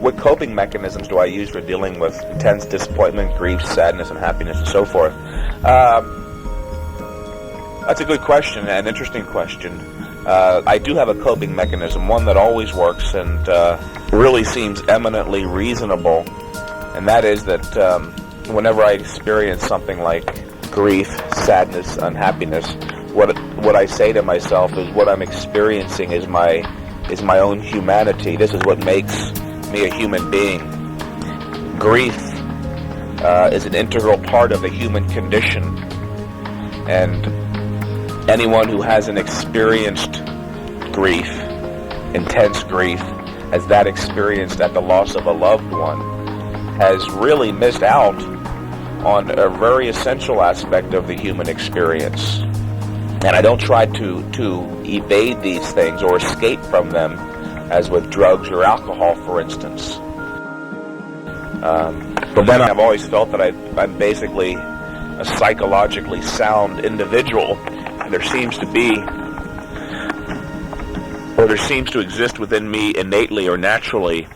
what coping mechanisms do I use for dealing with intense disappointment, grief, sadness, and happiness, and so forth? That's a good question, an interesting question. I do have a coping mechanism, one that always works and really seems eminently reasonable, and that is that whenever I experience something like grief, sadness, unhappiness, what I say to myself is what I'm experiencing is my own humanity. This is what makes me a human being. Grief is an integral part of the human condition, and anyone who hasn't experienced grief, intense grief, as that experienced at the loss of a loved one, has really missed out on a very essential aspect of the human experience. And I don't try to evade these things or escape from them, as with drugs or alcohol, for instance. But then I've always felt that I'm basically a psychologically sound individual, and there seems to exist within me innately or naturally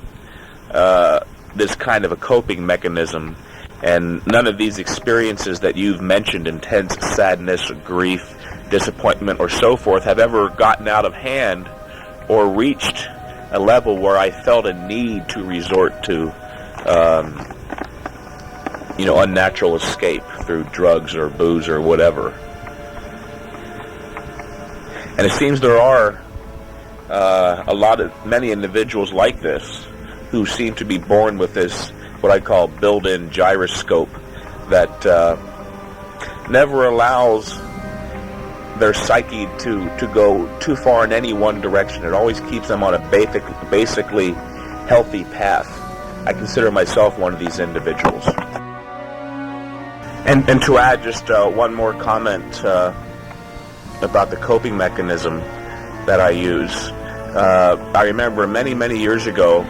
this kind of a coping mechanism. And none of these experiences that you've mentioned, intense sadness, grief, disappointment, or so forth, have ever gotten out of hand or reached a level where I felt a need to resort to unnatural escape through drugs or booze or whatever. And it seems there are many individuals like this who seem to be born with this, what I call built-in gyroscope, that never allows their psyche to go too far in any one direction. It always keeps them on a basically healthy path. I consider myself one of these individuals. And to add just one more comment about the coping mechanism that I use. I remember many, many years ago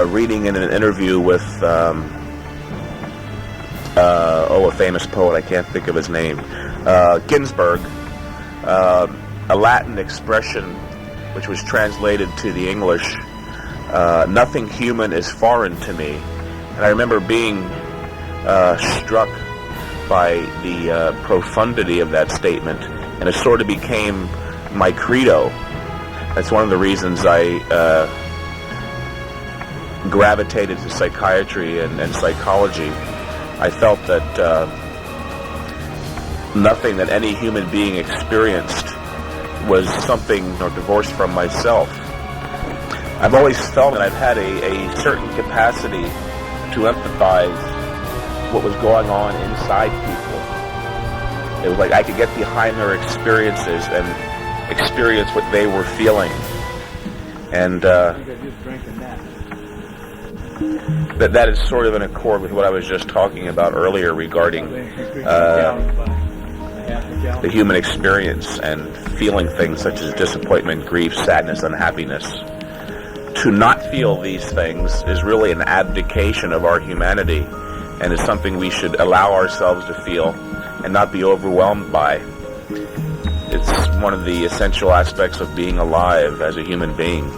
reading in an interview with a famous poet, I can't think of his name, Ginsberg, a Latin expression which was translated to the English, "Nothing human is foreign to me." And I remember being struck by the profundity of that statement, and it sort of became my credo. That's one of the reasons I gravitated to psychiatry and psychology. I felt that nothing that any human being experienced was something divorced from myself. I've always felt that I've had a certain capacity to empathize what was going on inside people. It was like I could get behind their experiences and experience what they were feeling. And that is sort of in accord with what I was just talking about earlier regarding the human experience and feeling things such as disappointment, grief, sadness, unhappiness. To not feel these things is really an abdication of our humanity, and is something we should allow ourselves to feel and not be overwhelmed by. It's one of the essential aspects of being alive as a human being.